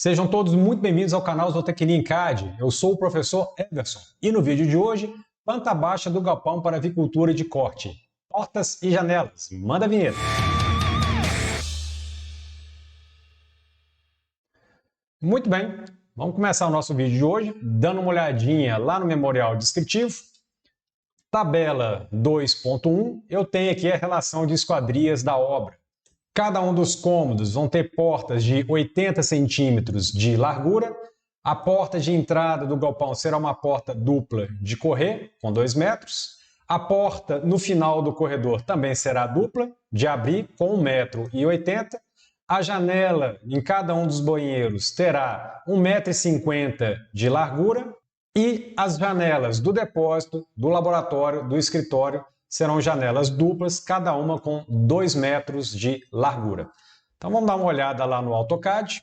Sejam todos muito bem-vindos ao canal Zootecnia em CAD. Eu sou o professor Everson e no vídeo de hoje, planta baixa do galpão para avicultura de corte, portas e janelas. Manda a vinheta! Muito bem, vamos começar o nosso vídeo de hoje dando uma olhadinha lá no memorial descritivo. Tabela 2.1, eu tenho aqui a relação de esquadrias da obra. Cada um dos cômodos vão ter portas de 80 centímetros de largura. A porta de entrada do galpão será uma porta dupla de correr, com 2 metros. A porta no final do corredor também será dupla, de abrir, com 1,80 m. A janela em cada um dos banheiros terá 1,50 m de largura. E as janelas do depósito, do laboratório, do escritório serão janelas duplas, cada uma com 2 metros de largura. Então vamos dar uma olhada lá no AutoCAD.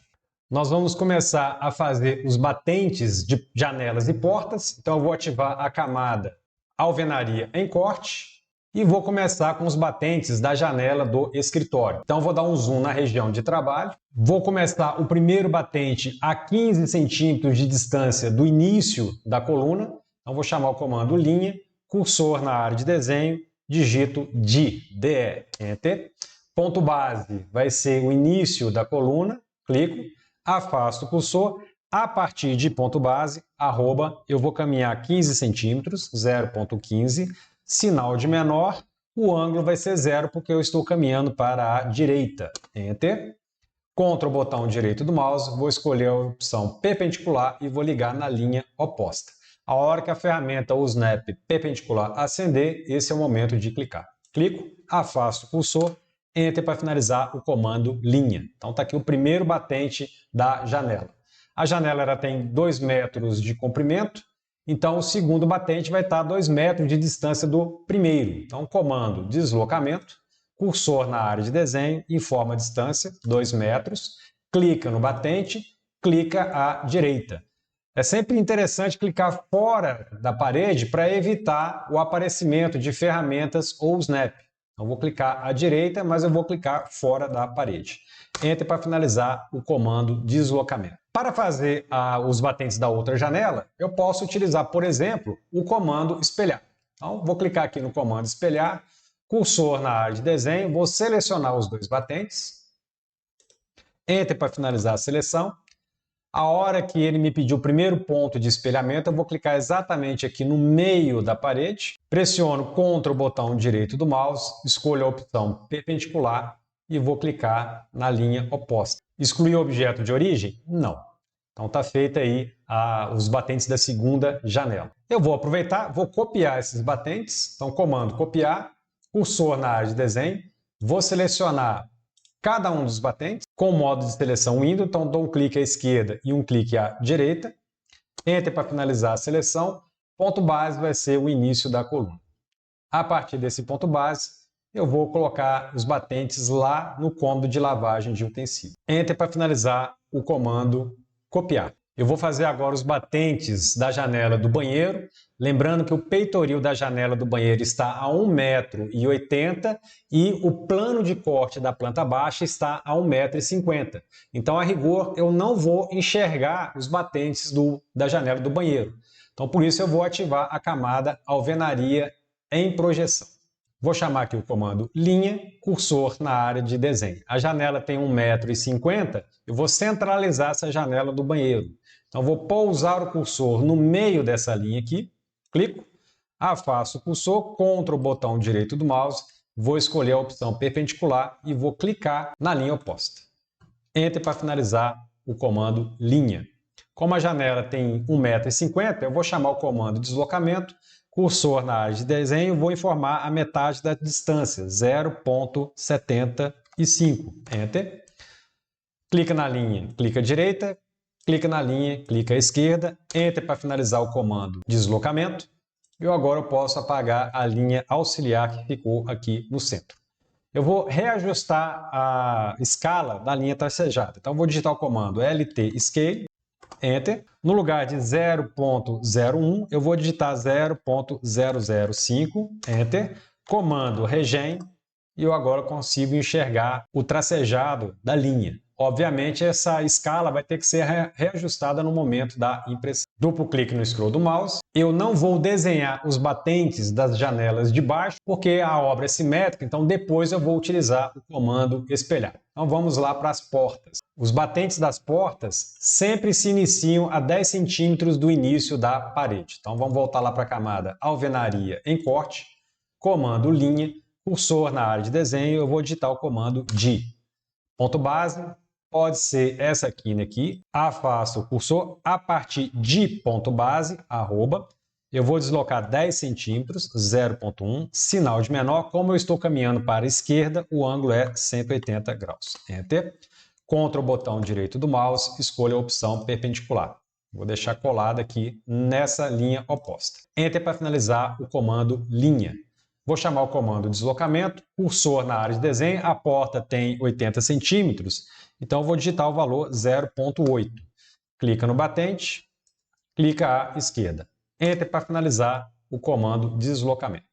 Nós vamos começar a fazer os batentes de janelas e portas. Então eu vou ativar a camada alvenaria em corte e vou começar com os batentes da janela do escritório. Então eu vou dar um zoom na região de trabalho. Vou começar o primeiro batente a 15 centímetros de distância do início da coluna. Então vou chamar o comando linha. Cursor na área de desenho, digito DE, Enter. Ponto base vai ser o início da coluna, clico, afasto o cursor, a partir de ponto base, arroba, eu vou caminhar 15 centímetros, 0,15, sinal de menor, o ângulo vai ser 0 porque eu estou caminhando para a direita, Enter. Contra o botão direito do mouse, vou escolher a opção perpendicular e vou ligar na linha oposta. A hora que a ferramenta ou snap perpendicular acender, esse é o momento de clicar. Clico, afasto o cursor, Enter para finalizar o comando linha. Então está aqui o primeiro batente da janela. A janela ela tem 2 metros de comprimento, então o segundo batente vai estar a 2 metros de distância do primeiro. Então comando deslocamento, cursor na área de desenho, informa a distância, 2 metros, clica no batente, clica à direita. É sempre interessante clicar fora da parede para evitar o aparecimento de ferramentas ou snap. Então vou clicar à direita, mas eu vou clicar fora da parede. Enter para finalizar o comando deslocamento. Para fazer os batentes da outra janela, eu posso utilizar, por exemplo, o comando espelhar. Então vou clicar aqui no comando espelhar, cursor na área de desenho, vou selecionar os 2 batentes. Enter para finalizar a seleção. A hora que ele me pediu o primeiro ponto de espelhamento, eu vou clicar exatamente aqui no meio da parede, pressiono Ctrl botão direito do mouse, escolho a opção perpendicular e vou clicar na linha oposta. Excluir o objeto de origem? Não. Então está feito aí os batentes da segunda janela. Eu vou aproveitar, vou copiar esses batentes, então comando copiar, cursor na área de desenho, vou selecionar cada um dos batentes, com o modo de seleção Windows, então dou um clique à esquerda e um clique à direita. Enter para finalizar a seleção. Ponto base vai ser o início da coluna. A partir desse ponto base, eu vou colocar os batentes lá no cômodo de lavagem de utensílio. Enter para finalizar o comando copiar. Eu vou fazer agora os batentes da janela do banheiro, lembrando que o peitoril da janela do banheiro está a 1,80 m e o plano de corte da planta baixa está a 1,50 m. Então, a rigor, eu não vou enxergar os batentes da janela do banheiro. Então, por isso, eu vou ativar a camada alvenaria em projeção. Vou chamar aqui o comando linha, cursor na área de desenho. A janela tem 1,50 m, eu vou centralizar essa janela do banheiro. Então, vou pousar o cursor no meio dessa linha aqui, clico, afasto o cursor, Ctrl botão direito do mouse, vou escolher a opção perpendicular e vou clicar na linha oposta. Enter para finalizar o comando linha. Como a janela tem 1,50 m, eu vou chamar o comando deslocamento, cursor na área de desenho, vou informar a metade da distância, 0,75. Enter. Clica na linha, clica à direita, clica na linha, clica à esquerda, Enter para finalizar o comando deslocamento. E agora eu posso apagar a linha auxiliar que ficou aqui no centro. Eu vou reajustar a escala da linha tracejada. Então vou digitar o comando LT Scale, Enter. No lugar de 0,01, eu vou digitar 0,005, Enter. Comando Regen, e eu agora consigo enxergar o tracejado da linha. Obviamente, essa escala vai ter que ser reajustada no momento da impressão. Duplo clique no scroll do mouse. Eu não vou desenhar os batentes das janelas de baixo, porque a obra é simétrica, então depois eu vou utilizar o comando espelhar. Então vamos lá para as portas. Os batentes das portas sempre se iniciam a 10 centímetros do início da parede. Então vamos voltar lá para a camada alvenaria em corte, comando linha, cursor na área de desenho, eu vou digitar o comando DI. Ponto base. Pode ser essa quina aqui, afasto o cursor a partir de ponto base, arroba, eu vou deslocar 10 centímetros, 0.1, sinal de menor, como eu estou caminhando para a esquerda, o ângulo é 180 graus. Enter. Contra o botão direito do mouse, escolha a opção perpendicular. Vou deixar colado aqui nessa linha oposta. Enter para finalizar o comando linha. Vou chamar o comando deslocamento, cursor na área de desenho, a porta tem 80 centímetros, então vou digitar o valor 0.8. Clica no batente, clica à esquerda. Enter para finalizar o comando deslocamento.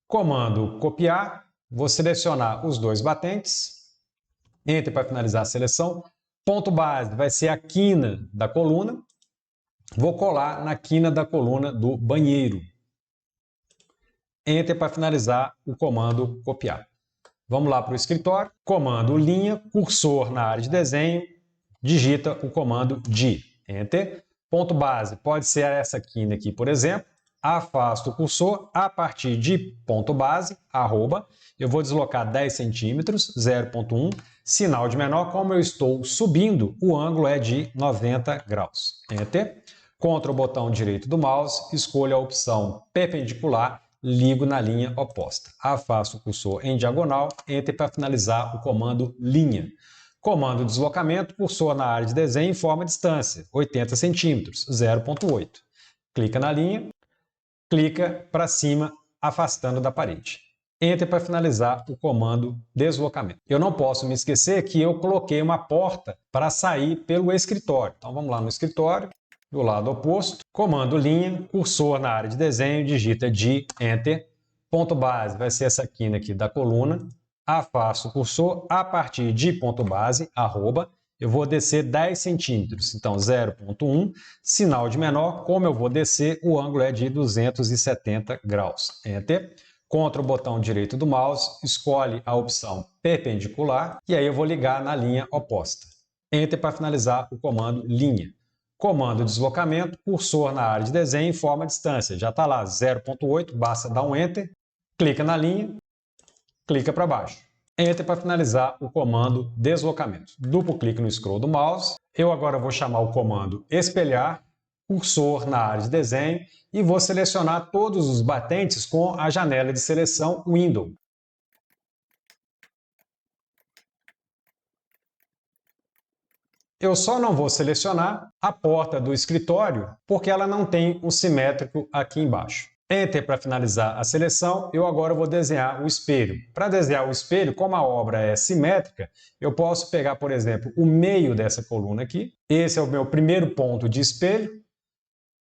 Comando copiar, vou selecionar os dois batentes. Enter para finalizar a seleção. Ponto base vai ser a quina da coluna. Vou colar na quina da coluna do banheiro. Enter para finalizar o comando copiar. Vamos lá para o escritório. Comando linha, cursor na área de desenho, digita o comando DI. Enter. Ponto base pode ser essa quina aqui, por exemplo. Afasto o cursor a partir de ponto base, arroba. Eu vou deslocar 10 centímetros, 0.1. Sinal de menor, como eu estou subindo, o ângulo é de 90 graus. Enter. Contra o botão direito do mouse, escolha a opção perpendicular, ligo na linha oposta. Afasto o cursor em diagonal, enter para finalizar o comando linha. Comando deslocamento, cursor na área de desenho, informa a distância, 80 centímetros, 0.8. Clica na linha, clica para cima, afastando da parede. Enter para finalizar o comando deslocamento. Eu não posso me esquecer que eu coloquei uma porta para sair pelo escritório. Então vamos lá no escritório. Do lado oposto, comando linha, cursor na área de desenho, digita DI, Enter. Ponto base vai ser essa quina aqui da coluna. Afasto o cursor a partir de ponto base, arroba. Eu vou descer 10 centímetros, então 0.1. Sinal de menor, como eu vou descer, o ângulo é de 270 graus. Enter. Contra o botão direito do mouse, escolhe a opção perpendicular e aí eu vou ligar na linha oposta. Enter para finalizar o comando linha. Comando deslocamento, cursor na área de desenho, informa a distância. Já está lá, 0.8, basta dar um Enter, clica na linha, clica para baixo. Enter para finalizar o comando deslocamento. Duplo clique no scroll do mouse. Eu agora vou chamar o comando espelhar, cursor na área de desenho e vou selecionar todos os batentes com a janela de seleção Window. Eu só não vou selecionar a porta do escritório porque ela não tem um simétrico aqui embaixo. Enter para finalizar a seleção, eu agora vou desenhar o espelho. Para desenhar o espelho, como a obra é simétrica, eu posso pegar, por exemplo, o meio dessa coluna aqui. Esse é o meu primeiro ponto de espelho,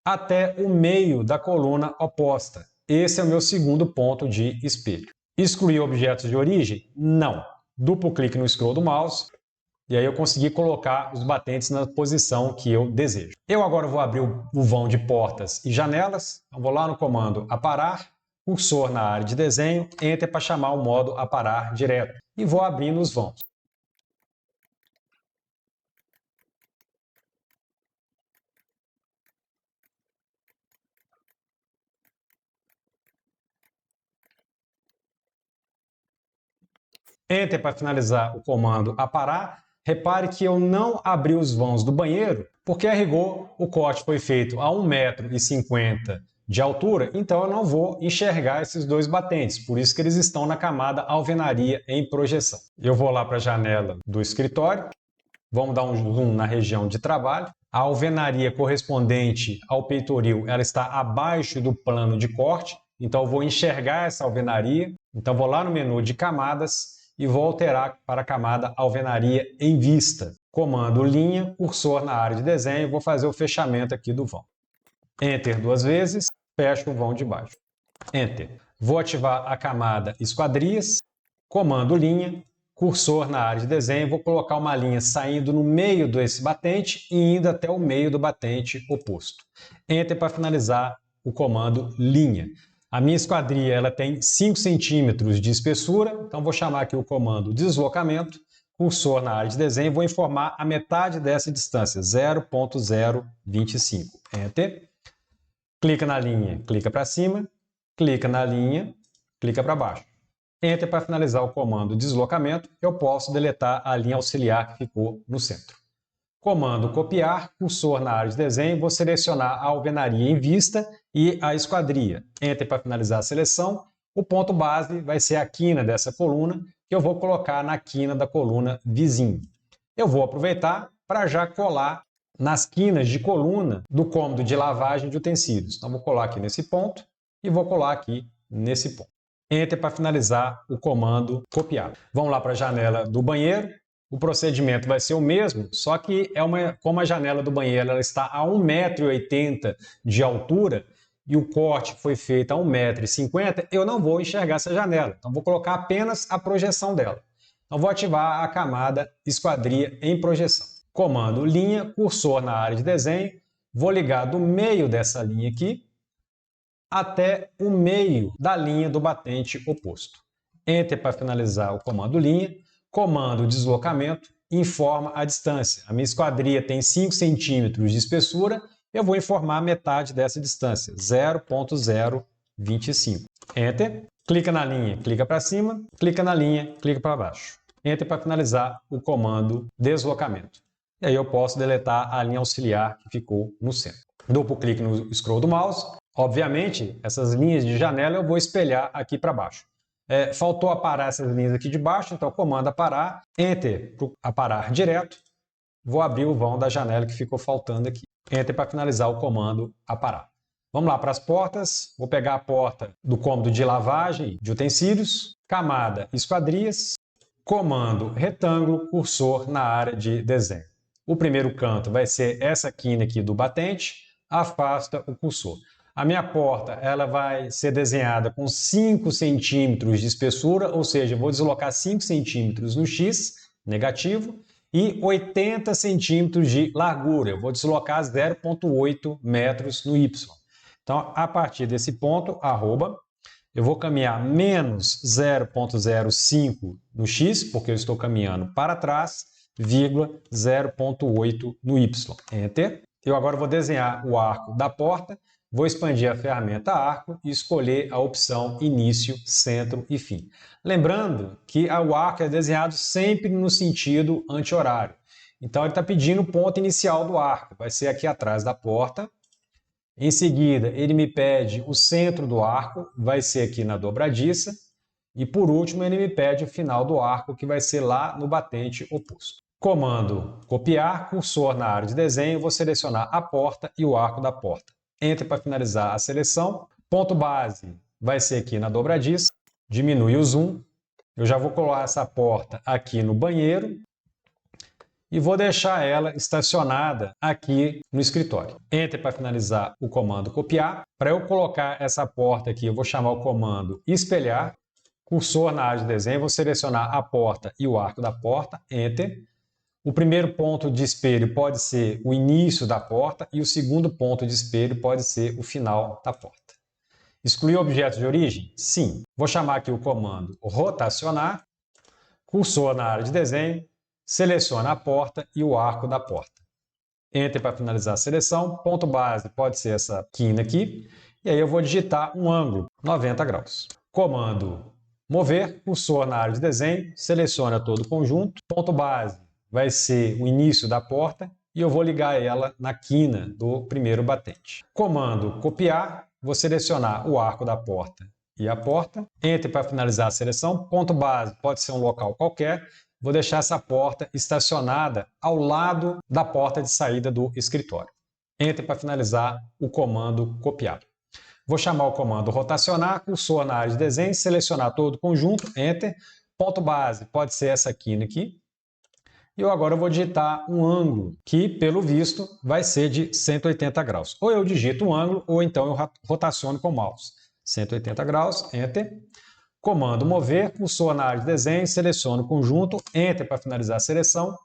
até o meio da coluna oposta. Esse é o meu segundo ponto de espelho. Excluir objetos de origem? Não. Duplo clique no scroll do mouse. E aí eu consegui colocar os batentes na posição que eu desejo. Eu agora vou abrir o vão de portas e janelas. Então vou lá no comando aparar, cursor na área de desenho, enter para chamar o modo aparar direto. E vou abrindo os vãos. Enter para finalizar o comando aparar. Repare que eu não abri os vãos do banheiro, porque a rigor o corte foi feito a 1,50 m de altura, então eu não vou enxergar esses dois batentes, por isso que eles estão na camada alvenaria em projeção. Eu vou lá para a janela do escritório, vamos dar um zoom na região de trabalho. A alvenaria correspondente ao peitoril ela está abaixo do plano de corte, então eu vou enxergar essa alvenaria. Então vou lá no menu de camadas, e vou alterar para a camada alvenaria em vista. Comando linha, cursor na área de desenho, vou fazer o fechamento aqui do vão. Enter duas vezes, fecho o vão de baixo. Enter. Vou ativar a camada esquadrias, comando linha, cursor na área de desenho, vou colocar uma linha saindo no meio desse batente e indo até o meio do batente oposto. Enter para finalizar o comando linha. A minha esquadria ela tem 5 centímetros de espessura, então vou chamar aqui o comando deslocamento, cursor na área de desenho, vou informar a metade dessa distância, 0,025. Enter. Clica na linha, clica para cima, clica na linha, clica para baixo. Enter para finalizar o comando deslocamento, eu posso deletar a linha auxiliar que ficou no centro. Comando copiar, cursor na área de desenho, vou selecionar a alvenaria em vista e a esquadria. Enter para finalizar a seleção. O ponto base vai ser a quina dessa coluna, que eu vou colocar na quina da coluna vizinho. Eu vou aproveitar para já colar nas quinas de coluna do cômodo de lavagem de utensílios. Então, vou colar aqui nesse ponto e vou colar aqui nesse ponto. Enter para finalizar o comando copiar. Vamos lá para a janela do banheiro. O procedimento vai ser o mesmo, só que como a janela do banheiro ela está a 1,80 m de altura e o corte foi feito a 1,50 m, eu não vou enxergar essa janela. Então, vou colocar apenas a projeção dela. Então, vou ativar a camada esquadria em projeção. Comando linha, cursor na área de desenho, vou ligar do meio dessa linha aqui até o meio da linha do batente oposto. Enter para finalizar o comando linha. Comando deslocamento, informa a distância. A minha esquadria tem 5 centímetros de espessura, eu vou informar metade dessa distância, 0,025. Enter. Clica na linha, clica para cima, clica na linha, clica para baixo. Enter para finalizar o comando deslocamento. E aí eu posso deletar a linha auxiliar que ficou no centro. Duplo clique no scroll do mouse. Obviamente, essas linhas de janela eu vou espelhar aqui para baixo. Faltou aparar essas linhas aqui de baixo, então comando aparar, Enter para aparar direto. Vou abrir o vão da janela que ficou faltando aqui. Enter para finalizar o comando aparar. Vamos lá para as portas. Vou pegar a porta do cômodo de lavagem de utensílios, camada esquadrias, comando retângulo, cursor na área de desenho. O primeiro canto vai ser essa quina aqui do batente, afasta o cursor. A minha porta ela vai ser desenhada com 5 centímetros de espessura, ou seja, eu vou deslocar 5 centímetros no X, negativo, e 80 centímetros de largura. Eu vou deslocar 0,8 metros no Y. Então, a partir desse ponto, arroba, eu vou caminhar menos 0,05 no X, porque eu estou caminhando para trás, vírgula 0,8 no Y. Enter. Eu agora vou desenhar o arco da porta. Vou expandir a ferramenta arco e escolher a opção início, centro e fim. Lembrando que o arco é desenhado sempre no sentido anti-horário. Então ele está pedindo o ponto inicial do arco. Vai ser aqui atrás da porta. Em seguida ele me pede o centro do arco, vai ser aqui na dobradiça. E por último ele me pede o final do arco, que vai ser lá no batente oposto. Comando copiar, cursor na área de desenho, vou selecionar a porta e o arco da porta. Enter para finalizar a seleção. Ponto base vai ser aqui na dobradiça. Diminui o zoom. Eu já vou colar essa porta aqui no banheiro e vou deixar ela estacionada aqui no escritório. Enter para finalizar o comando copiar. Para eu colocar essa porta aqui, eu vou chamar o comando espelhar. Cursor na área de desenho, vou selecionar a porta e o arco da porta. Enter. O primeiro ponto de espelho pode ser o início da porta e o segundo ponto de espelho pode ser o final da porta. Excluir objetos de origem? Sim. Vou chamar aqui o comando rotacionar, cursor na área de desenho, seleciona a porta e o arco da porta. Enter para finalizar a seleção. Ponto base pode ser essa quina aqui. E aí eu vou digitar um ângulo, 90 graus. Comando mover, cursor na área de desenho, seleciona todo o conjunto. Ponto base vai ser o início da porta e eu vou ligar ela na quina do primeiro batente. Comando copiar, vou selecionar o arco da porta e a porta. Enter para finalizar a seleção. Ponto base pode ser um local qualquer. Vou deixar essa porta estacionada ao lado da porta de saída do escritório. Enter para finalizar o comando copiar. Vou chamar o comando rotacionar, cursor na área de desenho, selecionar todo o conjunto, Enter. Ponto base pode ser essa quina aqui. E eu agora vou digitar um ângulo, que pelo visto vai ser de 180 graus. Ou eu digito um ângulo, ou então eu rotaciono com o mouse. 180 graus, Enter. Comando mover, cursor na área de desenho, seleciono o conjunto, Enter para finalizar a seleção,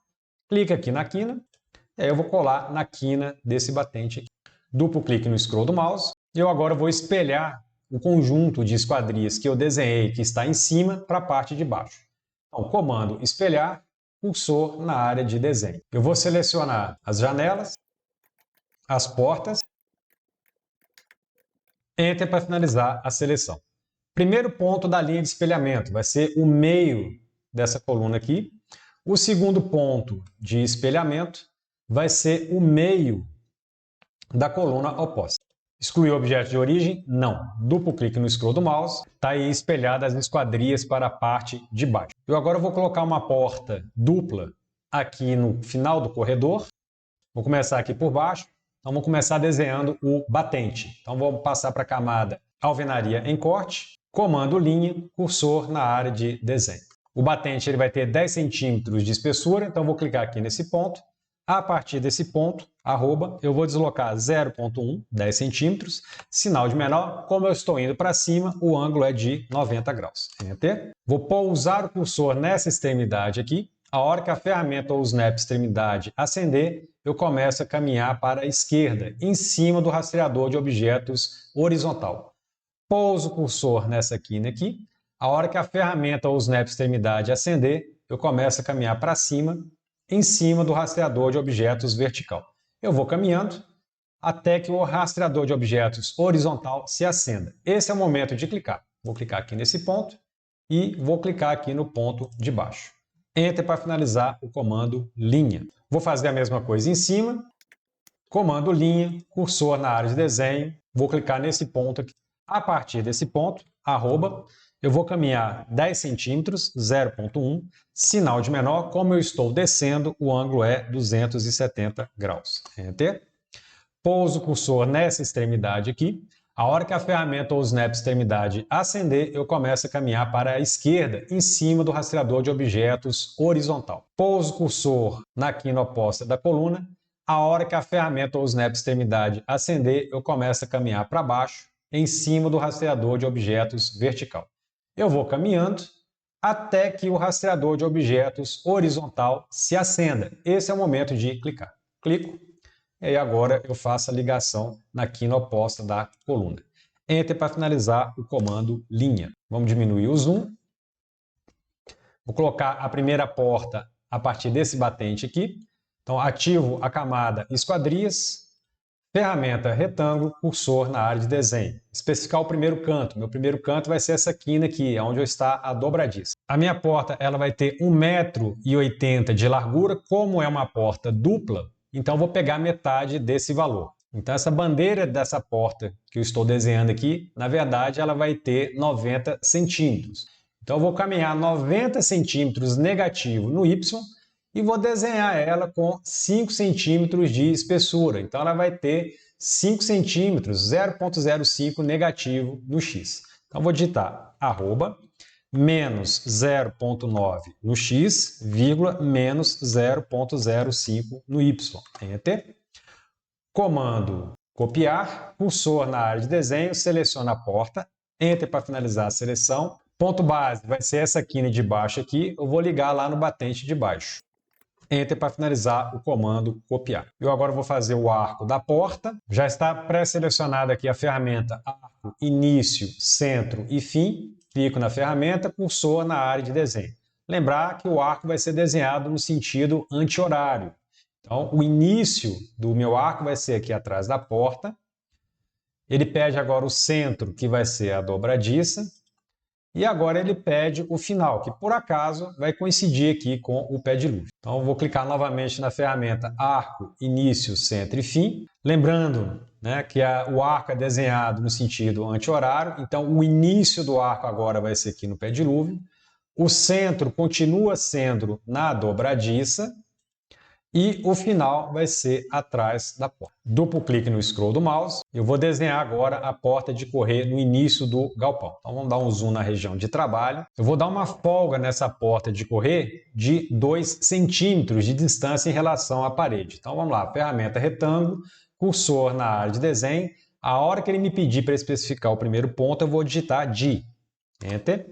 clica aqui na quina, e aí eu vou colar na quina desse batente aqui. Duplo clique no scroll do mouse, e eu agora vou espelhar o conjunto de esquadrias que eu desenhei, que está em cima, para a parte de baixo. Então, comando espelhar, cursor na área de desenho. Eu vou selecionar as janelas, as portas, Enter para finalizar a seleção. Primeiro ponto da linha de espelhamento vai ser o meio dessa coluna aqui. O segundo ponto de espelhamento vai ser o meio da coluna oposta. Excluir o objeto de origem? Não. Duplo clique no scroll do mouse, está aí espelhadas as esquadrias para a parte de baixo. Eu agora vou colocar uma porta dupla aqui no final do corredor. Vou começar aqui por baixo. Então, vou começar desenhando o batente. Então, vou passar para a camada alvenaria em corte, comando linha, cursor na área de desenho. O batente ele vai ter 10 centímetros de espessura, então vou clicar aqui nesse ponto. A partir desse ponto, arroba, eu vou deslocar 0,1, 10 centímetros, sinal de menor. Como eu estou indo para cima, o ângulo é de 90 graus. Enter. Vou pousar o cursor nessa extremidade aqui. A hora que a ferramenta ou o snap extremidade acender, eu começo a caminhar para a esquerda, em cima do rastreador de objetos horizontal. Pouso o cursor nessa quina aqui. A hora que a ferramenta ou o snap extremidade acender, eu começo a caminhar para cima, em cima do rastreador de objetos vertical. Eu vou caminhando até que o rastreador de objetos horizontal se acenda. Esse é o momento de clicar. Vou clicar aqui nesse ponto e vou clicar aqui no ponto de baixo. Enter para finalizar o comando linha. Vou fazer a mesma coisa em cima. Comando linha, cursor na área de desenho. Vou clicar nesse ponto aqui. A partir desse ponto, arroba, eu vou caminhar 10 centímetros, 0,1, sinal de menor. Como eu estou descendo, o ângulo é 270 graus. Enter. Pouso o cursor nessa extremidade aqui. A hora que a ferramenta ou o snap extremidade acender, eu começo a caminhar para a esquerda, em cima do rastreador de objetos horizontal. Pouso o cursor na quina oposta da coluna. A hora que a ferramenta ou o snap extremidade acender, eu começo a caminhar para baixo, em cima do rastreador de objetos vertical. Eu vou caminhando até que o rastreador de objetos horizontal se acenda. Esse é o momento de clicar. Clico. E agora eu faço a ligação na quina oposta da coluna. Enter para finalizar o comando linha. Vamos diminuir o zoom. Vou colocar a primeira porta a partir desse batente aqui. Então, ativo a camada esquadrias, ferramenta retângulo, cursor na área de desenho. Especificar o primeiro canto. Meu primeiro canto vai ser essa quina aqui, onde está a dobradiça. A minha porta ela vai ter 1,80 m de largura. Como é uma porta dupla, então, vou pegar metade desse valor. Então, essa bandeira dessa porta que eu estou desenhando aqui, na verdade, ela vai ter 90 centímetros. Então, eu vou caminhar 90 centímetros negativo no Y e vou desenhar ela com 5 centímetros de espessura. Então, ela vai ter 5 centímetros, 0,05 negativo no X. Então, vou digitar arroba, menos 0,9 no x, vírgula, menos 0,05 no y. Enter. Comando copiar, cursor na área de desenho, seleciona a porta, Enter para finalizar a seleção. Ponto base vai ser essa quina de baixo aqui, eu vou ligar lá no batente de baixo. Enter para finalizar o comando copiar. Eu agora vou fazer o arco da porta. Já está pré-selecionada aqui a ferramenta arco, início, centro e fim. Clico na ferramenta, cursor na área de desenho. Lembrar que o arco vai ser desenhado no sentido anti-horário. Então, o início do meu arco vai ser aqui atrás da porta. Ele pede agora o centro, que vai ser a dobradiça. E agora ele pede o final, que por acaso vai coincidir aqui com o pé de luz. Então, eu vou clicar novamente na ferramenta arco, início, centro e fim. Lembrando, né, que o arco é desenhado no sentido anti-horário, então o início do arco agora vai ser aqui no pé dilúvio, o centro continua sendo na dobradiça e o final vai ser atrás da porta. Duplo clique no scroll do mouse, eu vou desenhar agora a porta de correr no início do galpão. Então vamos dar um zoom na região de trabalho. Eu vou dar uma folga nessa porta de correr de 2 centímetros de distância em relação à parede. Então vamos lá, ferramenta retângulo, cursor na área de desenho. A hora que ele me pedir para especificar o primeiro ponto, eu vou digitar D. Enter.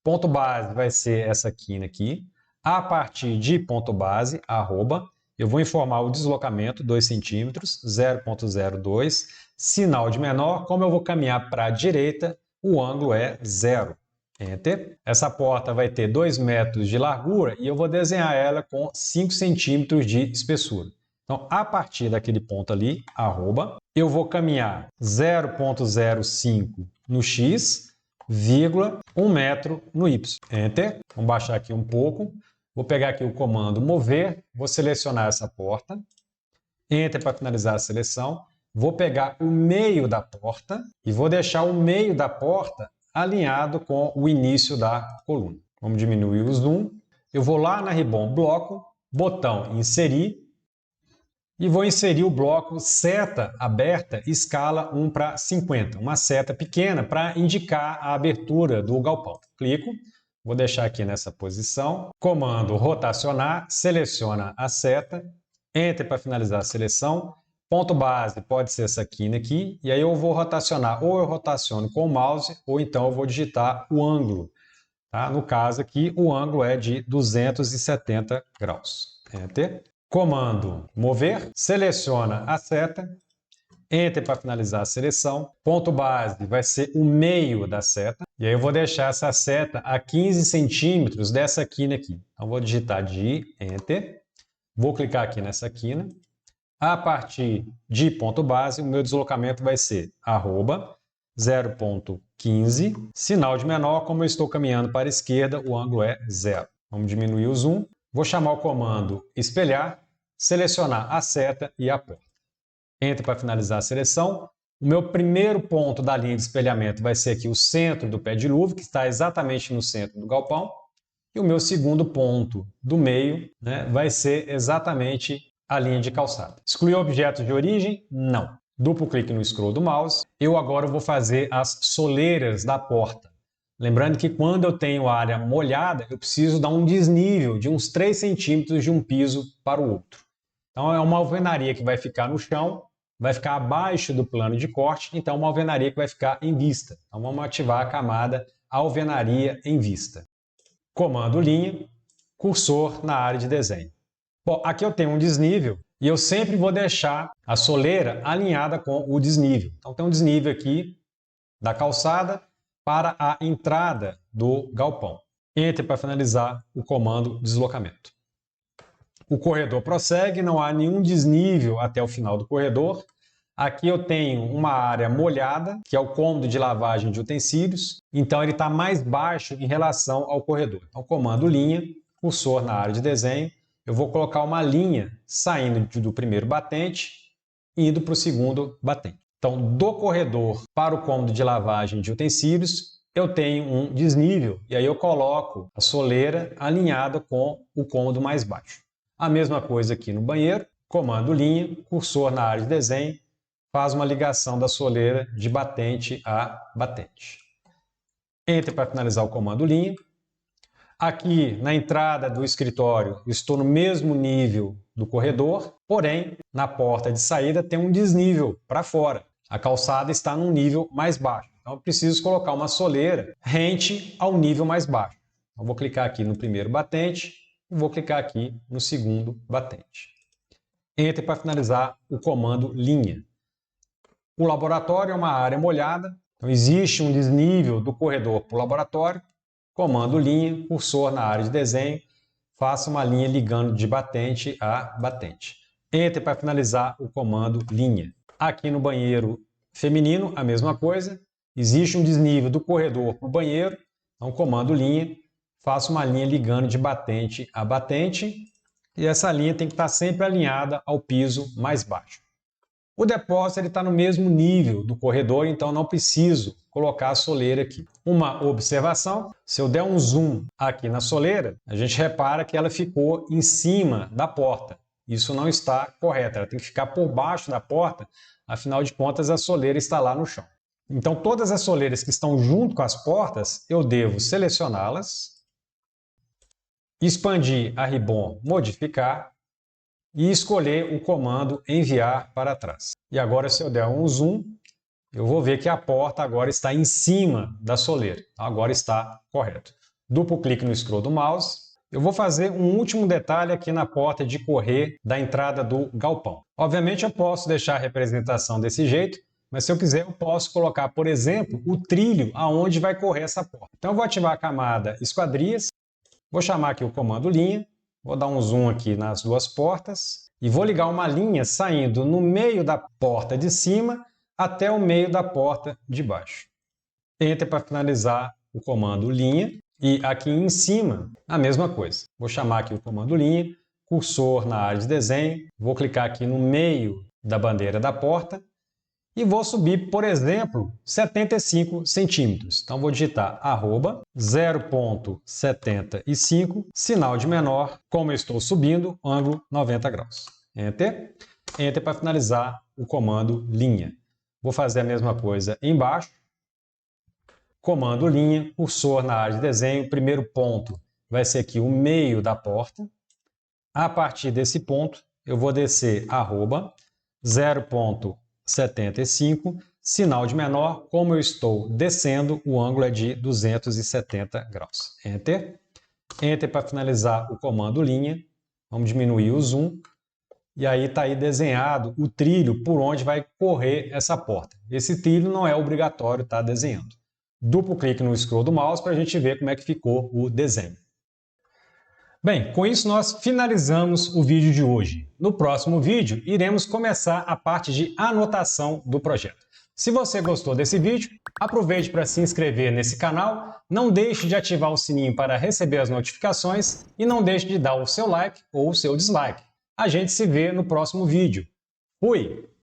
Ponto base vai ser essa quina aqui. A partir de ponto base, arroba, eu vou informar o deslocamento, 2 centímetros, 0,02. Sinal de menor, como eu vou caminhar para a direita, o ângulo é 0. Enter. Essa porta vai ter 2 metros de largura e eu vou desenhar ela com 5 centímetros de espessura. Então, a partir daquele ponto ali, arroba, eu vou caminhar 0,05 no x, vírgula, 1 metro no y. Enter. Vamos baixar aqui um pouco. Vou pegar aqui o comando mover, vou selecionar essa porta. Enter para finalizar a seleção. Vou pegar o meio da porta e vou deixar o meio da porta alinhado com o início da coluna. Vamos diminuir o zoom. Eu vou lá na Ribbon Bloco, botão inserir e vou inserir o bloco seta aberta escala 1:50, uma seta pequena para indicar a abertura do galpão. Clico, vou deixar aqui nessa posição, comando rotacionar, seleciona a seta, Enter para finalizar a seleção. Ponto base pode ser essa quina aqui, e aí eu vou rotacionar, ou eu rotaciono com o mouse, ou então eu vou digitar o ângulo. Tá? No caso aqui, o ângulo é de 270 graus. Enter. Comando mover, seleciona a seta, Enter para finalizar a seleção. Ponto base vai ser o meio da seta, e aí eu vou deixar essa seta a 15 centímetros dessa quina aqui. Então vou digitar de Enter, vou clicar aqui nessa quina. A partir de ponto base, o meu deslocamento vai ser arroba 0,15. Sinal de menor, como eu estou caminhando para a esquerda, o ângulo é 0. Vamos diminuir o zoom. Vou chamar o comando espelhar, selecionar a seta e a porta. Enter para finalizar a seleção. O meu primeiro ponto da linha de espelhamento vai ser aqui o centro do pé de luva, que está exatamente no centro do galpão. E o meu segundo ponto do meio, né, vai ser exatamente a linha de calçada. Excluir objetos de origem? Não. Duplo clique no scroll do mouse. Eu agora vou fazer as soleiras da porta. Lembrando que quando eu tenho área molhada, eu preciso dar um desnível de uns 3 centímetros de um piso para o outro. Então é uma alvenaria que vai ficar no chão, vai ficar abaixo do plano de corte, então é uma alvenaria que vai ficar em vista. Então vamos ativar a camada alvenaria em vista. Comando linha, cursor na área de desenho. Bom, aqui eu tenho um desnível e eu sempre vou deixar a soleira alinhada com o desnível. Então tem um desnível aqui da calçada para a entrada do galpão. Enter para finalizar o comando deslocamento. O corredor prossegue, não há nenhum desnível até o final do corredor. Aqui eu tenho uma área molhada, que é o cômodo de lavagem de utensílios, então ele está mais baixo em relação ao corredor. Então, comando linha, cursor na área de desenho, eu vou colocar uma linha saindo do primeiro batente e indo para o segundo batente. Então, do corredor para o cômodo de lavagem de utensílios, eu tenho um desnível e aí eu coloco a soleira alinhada com o cômodo mais baixo. A mesma coisa aqui no banheiro, comando linha, cursor na área de desenho, faz uma ligação da soleira de batente a batente. Entre para finalizar o comando linha. Aqui na entrada do escritório estou no mesmo nível do corredor, porém na porta de saída tem um desnível para fora. A calçada está num nível mais baixo. Então eu preciso colocar uma soleira rente ao nível mais baixo. Então, vou clicar aqui no primeiro batente e vou clicar aqui no segundo batente. Entre para finalizar o comando linha. O laboratório é uma área molhada, então existe um desnível do corredor para o laboratório. Comando linha, cursor na área de desenho, faça uma linha ligando de batente a batente. Entre para finalizar o comando linha. Aqui no banheiro feminino, a mesma coisa. Existe um desnível do corredor para o banheiro, então comando linha, faça uma linha ligando de batente a batente. E essa linha tem que estar sempre alinhada ao piso mais baixo. O depósito está no mesmo nível do corredor, então não preciso colocar a soleira aqui. Uma observação, se eu der um zoom aqui na soleira, a gente repara que ela ficou em cima da porta. Isso não está correto, ela tem que ficar por baixo da porta, afinal de contas a soleira está lá no chão. Então todas as soleiras que estão junto com as portas, eu devo selecioná-las, expandir a Ribbon modificar, e escolher o comando enviar para trás. E agora se eu der um zoom, eu vou ver que a porta agora está em cima da soleira. Então, agora está correto. duplo clique no scroll do mouse. Eu vou fazer um último detalhe aqui na porta de correr da entrada do galpão. Obviamente eu posso deixar a representação desse jeito, mas se eu quiser eu posso colocar, por exemplo, o trilho aonde vai correr essa porta. Então eu vou ativar a camada esquadrias, vou chamar aqui o comando linha, vou dar um zoom aqui nas duas portas e vou ligar uma linha saindo no meio da porta de cima até o meio da porta de baixo. Enter para finalizar o comando linha. E aqui em cima, a mesma coisa. Vou chamar aqui o comando linha, cursor na área de desenho, vou clicar aqui no meio da bandeira da porta e vou subir, por exemplo, 75 centímetros. Então vou digitar @0,75, sinal de menor, como eu estou subindo, ângulo 90 graus. Enter. Enter para finalizar o comando linha. Vou fazer a mesma coisa embaixo. Comando linha, cursor na área de desenho, primeiro ponto vai ser aqui o meio da porta. A partir desse ponto, eu vou descer @0,75, sinal de menor, como eu estou descendo, o ângulo é de 270 graus. Enter. Enter para finalizar o comando linha. Vamos diminuir o zoom. E aí está aí desenhado o trilho por onde vai correr essa porta. Esse trilho não é obrigatório estar desenhando. Duplo clique no scroll do mouse para a gente ver como é que ficou o desenho. Bem, com isso nós finalizamos o vídeo de hoje. No próximo vídeo, iremos começar a parte de anotação do projeto. Se você gostou desse vídeo, aproveite para se inscrever nesse canal, não deixe de ativar o sininho para receber as notificações e não deixe de dar o seu like ou o seu dislike. A gente se vê no próximo vídeo. Fui!